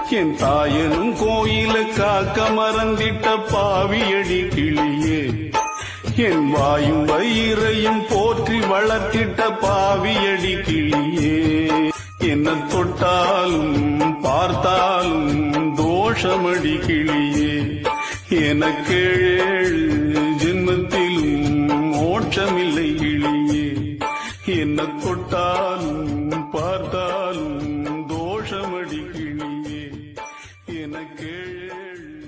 என் தாயனும் கோயில காக்க மறந்திட்ட பாவியடி கிளியே, என் வாயும் வயிறையும் போற்றி வளர்த்திட்ட பாவியடி கிளியே. என்ன தொட்டாலும் பார்த்தாலும் தோஷமடி கிளியே, எனக்கேழு ஜென்மத்திலும் மோட்சமில்லை கிளியே. என்ன தொட்டாலும் பார்த்தாலும் தோஷமடி கிளியே, எனக்கேழு